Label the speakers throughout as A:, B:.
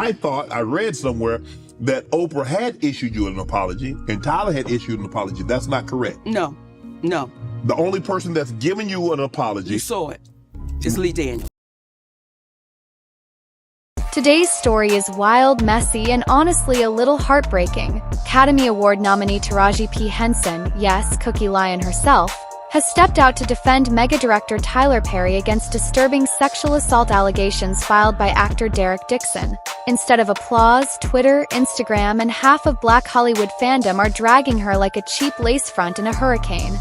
A: I thought, I read somewhere that Oprah had issued you an apology and Tyler had issued an apology. That's not correct.
B: No.
A: The only person that's given you an apology.
B: You saw it. It's Lee Daniels.
C: Today's story is wild, messy, and honestly a little heartbreaking. Academy Award nominee Taraji P. Henson, yes, Cookie Lion herself, has stepped out to defend mega director Tyler Perry against disturbing sexual assault allegations filed by actor Dixon. Instead of applause, Twitter, Instagram, and half of Black Hollywood fandom are dragging her like a cheap lace front in a hurricane.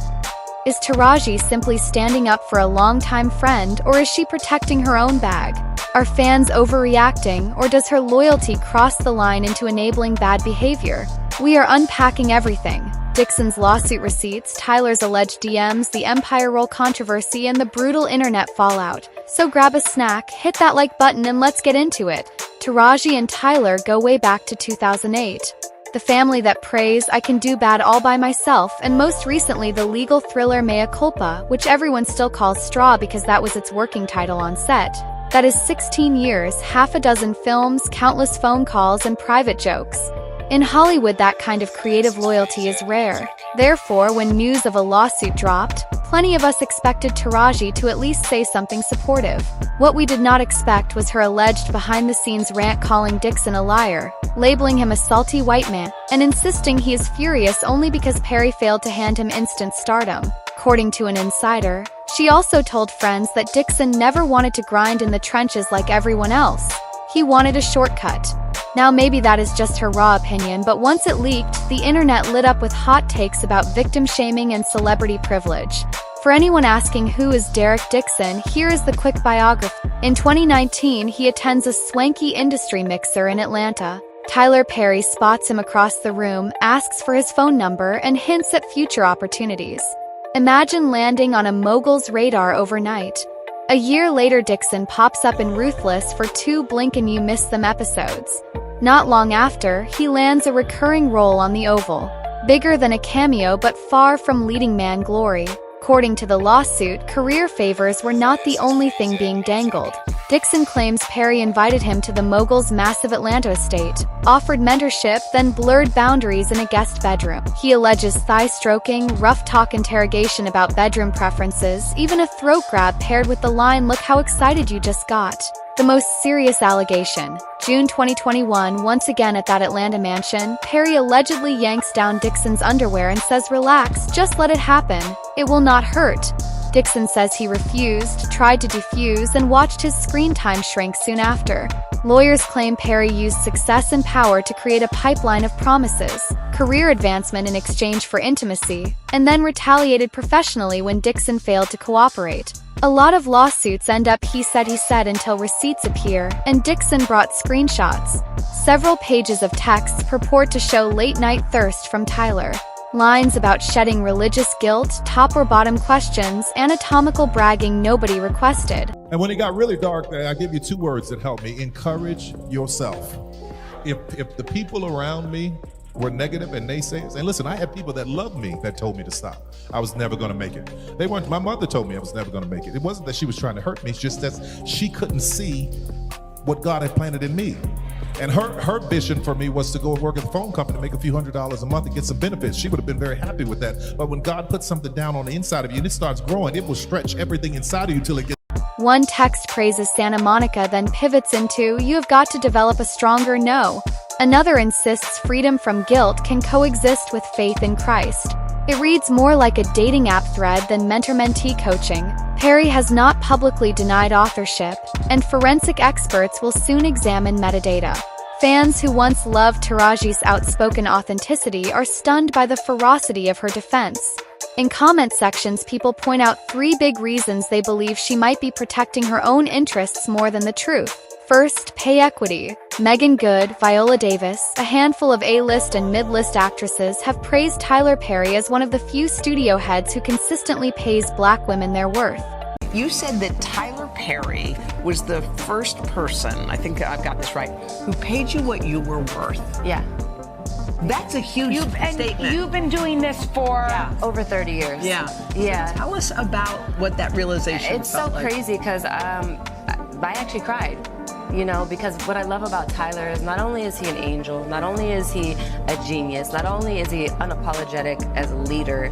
C: Is Taraji simply standing up for a longtime friend, or is she protecting her own bag? Are fans overreacting, or does her loyalty cross the line into enabling bad behavior? We are unpacking everything. Dixon's lawsuit receipts, Tyler's alleged DMs, the Empire Roll controversy, and the brutal internet fallout. So grab a snack, hit that like button, and let's get into it. Taraji and Tyler go way back to 2008. The family that prays I can do bad all by myself, and most recently the legal thriller Mea Culpa, which everyone still calls Straw because that was its working title on set. That is 16 years, half a dozen films, countless phone calls, and private jokes. In Hollywood, that kind of creative loyalty is rare. Therefore, when news of a lawsuit dropped, plenty of us expected Taraji to at least say something supportive. What we did not expect was her alleged behind-the-scenes rant calling Dixon a liar, labeling him a salty white man, and insisting he is furious only because Perry failed to hand him instant stardom. According to an insider, she also told friends that Dixon never wanted to grind in the trenches like everyone else. He wanted a shortcut. Now maybe that is just her raw opinion, but once it leaked, the internet lit up with hot takes about victim shaming and celebrity privilege. For anyone asking who is Dixon, here is the quick biography. In 2019, he attends a swanky industry mixer in Atlanta. Tyler Perry spots him across the room, asks for his phone number, and hints at future opportunities. Imagine landing on a mogul's radar overnight. A year later, Dixon pops up in Ruthless for 2 blink and you miss them episodes. Not long after, he lands a recurring role on The Oval. Bigger than a cameo but far from leading man glory. According to the lawsuit, career favors were not the only thing being dangled. Dixon claims Perry invited him to the mogul's massive Atlanta estate, offered mentorship, then blurred boundaries in a guest bedroom. He alleges thigh-stroking, rough-talk interrogation about bedroom preferences, even a throat grab paired with the line, "Look how excited you just got." The most serious allegation. June 2021, once again at that Atlanta mansion, Perry allegedly yanks down Dixon's underwear and says, "Relax, just let it happen. It will not hurt." Dixon says he refused, tried to defuse, and watched his screen time shrink soon after. Lawyers claim Perry used success and power to create a pipeline of promises, career advancement in exchange for intimacy, and then retaliated professionally when Dixon failed to cooperate. A lot of lawsuits end up he said until receipts appear, and Dixon brought screenshots. Several pages of texts purport to show late-night thirst from Tyler. Lines about shedding religious guilt, top or bottom questions, anatomical bragging nobody requested.
D: And when it got really dark, I give you 2 words that helped me. Encourage yourself. If the people around me were negative and naysayers, and listen, I had people that loved me that told me to stop. I was never gonna make it. They weren't, my mother told me I was never gonna make it. It wasn't that she was trying to hurt me, it's just that she couldn't see what God had planted in me. And her vision for me was to go and work at the phone company, make a few $100s a month and get some benefits. She would have been very happy with that. But when God puts something down on the inside of you and it starts growing, it will stretch everything inside of you till it gets.
C: One text praises Santa Monica, then pivots into, "You have got to develop a stronger no." Another insists freedom from guilt can coexist with faith in Christ. It reads more like a dating app thread than mentor-mentee coaching. Perry has not publicly denied authorship, and forensic experts will soon examine metadata. Fans who once loved Taraji's outspoken authenticity are stunned by the ferocity of her defense. In comment sections, people point out 3 big reasons they believe she might be protecting her own interests more than the truth. First, pay equity. Megan Good, Viola Davis, a handful of A-list and mid-list actresses have praised Tyler Perry as one of the few studio heads who consistently pays Black women their worth.
E: You said that Tyler Perry was the first person, I think I've got this right, who paid you what you were worth.
F: Yeah.
E: That's a huge statement.
F: You've been doing this for over 30 years.
E: Yeah.
F: Yeah.
E: So tell us about what that realization
F: It's so
E: felt like.
F: crazy because I actually cried. you know, because what I love about Tyler is not only is he an angel, not only is he a genius, not only is he unapologetic as a leader,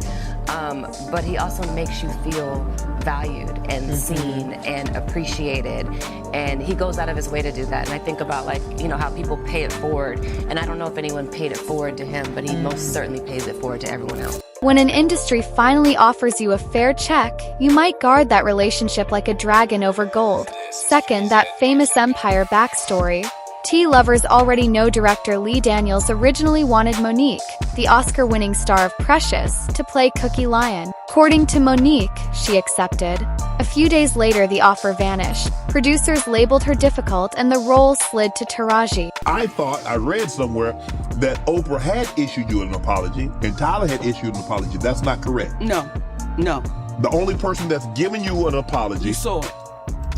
F: but he also makes you feel valued and seen and appreciated, and he goes out of his way to do that. And I think about, like, you know, how people pay it forward, and I don't know if anyone paid it forward to him, but he most certainly pays it forward to everyone else.
C: When an industry finally offers you a fair check, you might guard that relationship like a dragon over gold. Second, that famous Empire backstory. T-lovers already know director Lee Daniels originally wanted Monique, the Oscar-winning star of Precious, to play Cookie Lyon. According to Monique, she accepted. A few days later, the offer vanished. Producers labeled her difficult and the role slid to Taraji.
A: I read somewhere that Oprah had issued you an apology and Tyler had issued an apology. That's not correct.
B: No.
A: The only person that's given you an apology.
B: You saw it.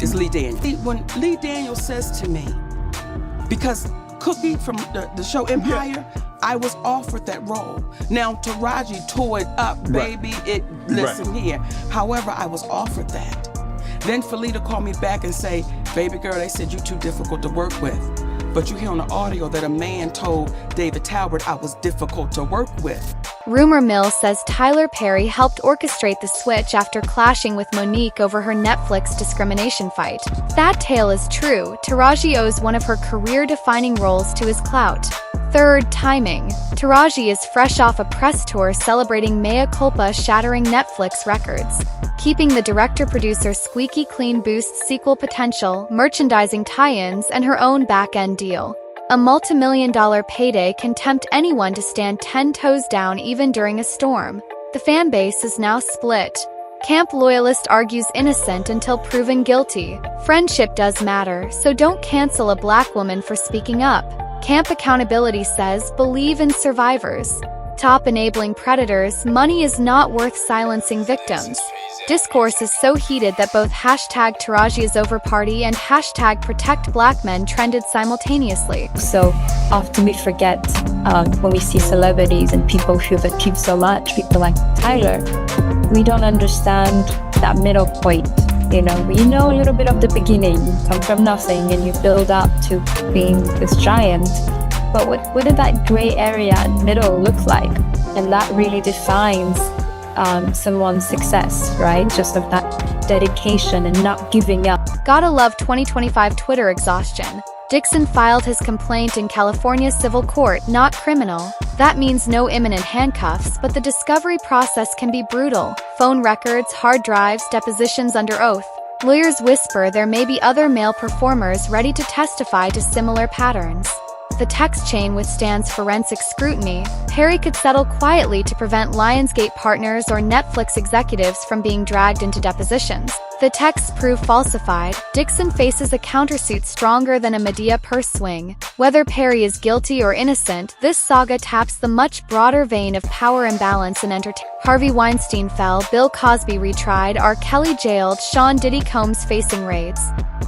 B: It's Lee Daniels. When Lee Daniels says to me, because Cookie from the show Empire, I was offered that role. Now Taraji tore it up, baby. Listen here. However, I was offered that. Then for Lee to call me back and say, baby girl, they said you're too difficult to work with. But you hear on the audio that a man told David Talbert I was difficult to work with.
C: Rumor mill says Tyler Perry helped orchestrate the switch after clashing with Monique over her Netflix discrimination fight. If that tale is true, Taraji owes one of her career-defining roles to his clout. Third, timing. Taraji is fresh off a press tour celebrating Mea Culpa shattering Netflix records. Keeping the director-producer squeaky clean boosts sequel potential, merchandising tie-ins, and her own back-end deal. A multi-million-dollar payday can tempt anyone to stand 10 toes down even during a storm. The fan base is now split. Camp loyalist argues innocent until proven guilty. Friendship does matter, so don't cancel a black woman for speaking up. Camp accountability says believe in survivors. Top enabling predators, money is not worth silencing victims. Discourse is so heated that both hashtag Taraji is over party and hashtag protect black men trended simultaneously.
G: So often we forget when we see celebrities and people who've achieved so much, people like Tyler, we don't understand that middle point. You know a little bit of the beginning, you come from nothing and you build up to being this giant. But what did that gray area in middle look like? And that really defines someone's success, right? Just of that dedication and not giving up.
C: Gotta love 2025 Twitter exhaustion. Dixon filed his complaint in California's civil court, not criminal. That means no imminent handcuffs, but the discovery process can be brutal. Phone records, hard drives, depositions under oath. Lawyers whisper there may be other male performers ready to testify to similar patterns. If the text chain withstands forensic scrutiny, Perry could settle quietly to prevent Lionsgate partners or Netflix executives from being dragged into depositions. If the texts prove falsified, Dixon faces a countersuit stronger than a Medea purse swing. Whether Perry is guilty or innocent, this saga taps the much broader vein of power imbalance in entertainment. Harvey Weinstein fell, Bill Cosby retried, R. Kelly jailed, Sean Diddy Combs facing raids.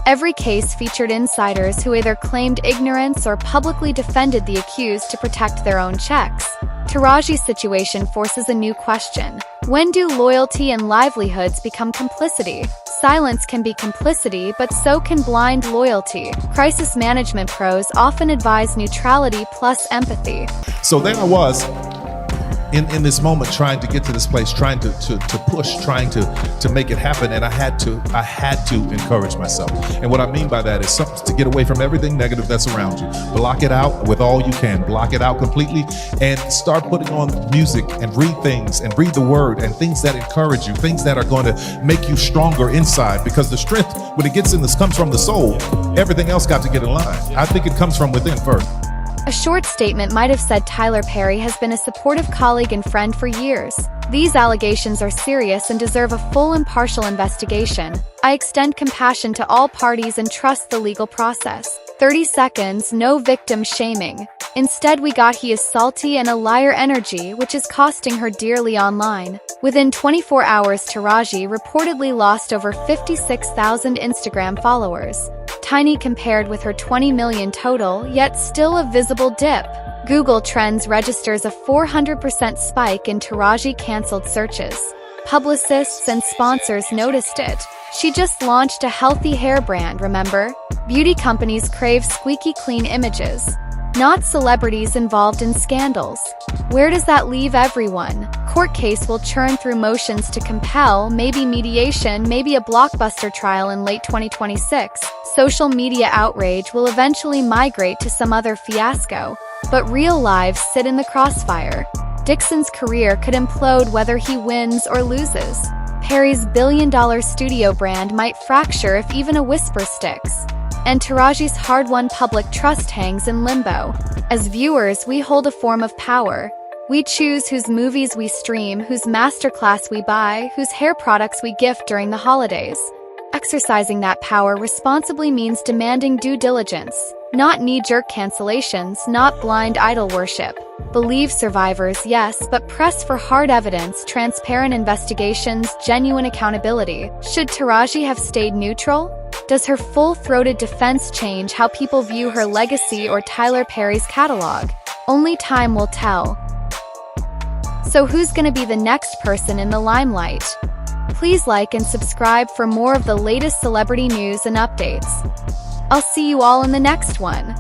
C: Every case featured insiders who either claimed ignorance or publicly defended the accused to protect their own checks. Taraji's situation forces a new question. When do loyalty and livelihoods become complicity? Silence can be complicity, but so can blind loyalty. Crisis management pros often advise neutrality plus empathy.
D: So there I was in this moment, trying to get to this place, trying to push, trying to make it happen, and I had to encourage myself. And what I mean by that is something to get away from everything negative that's around you. Block it out with all you can. Block it out completely and start putting on music and read things and read the word and things that encourage you, things that are going to make you stronger inside, because the strength, when it gets in this, comes from the soul. Everything else got to get in line. I think it comes from within first.
C: A short statement might have said Tyler Perry has been a supportive colleague and friend for years. These allegations are serious and deserve a full impartial investigation. I extend compassion to all parties and trust the legal process. 30 seconds, no victim shaming. Instead we got he is salty and a liar energy, which is costing her dearly online. Within 24 hours, Taraji reportedly lost over 56,000 Instagram followers. Tiny compared with her 20 million total, yet still a visible dip. Google Trends registers a 400% spike in Taraji cancelled searches. Publicists and sponsors noticed it. She just launched a healthy hair brand, remember? Beauty companies crave squeaky clean images, not celebrities involved in scandals. Where does that leave everyone? Court case will churn through motions to compel, maybe mediation, maybe a blockbuster trial in late 2026. Social media outrage will eventually migrate to some other fiasco, but real lives sit in the crossfire. Dixon's career could implode whether he wins or loses. Perry's billion-dollar studio brand might fracture if even a whisper sticks. And Taraji's hard-won public trust hangs in limbo. As viewers, we hold a form of power. We choose whose movies we stream, whose masterclass we buy, whose hair products we gift during the holidays. Exercising that power responsibly means demanding due diligence, not knee-jerk cancellations, not blind idol worship. Believe survivors, yes, but press for hard evidence, transparent investigations, genuine accountability. Should Taraji have stayed neutral? Does her full-throated defense change how people view her legacy or Tyler Perry's catalog? Only time will tell. So who's gonna be the next person in the limelight? Please like and subscribe for more of the latest celebrity news and updates. I'll see you all in the next one.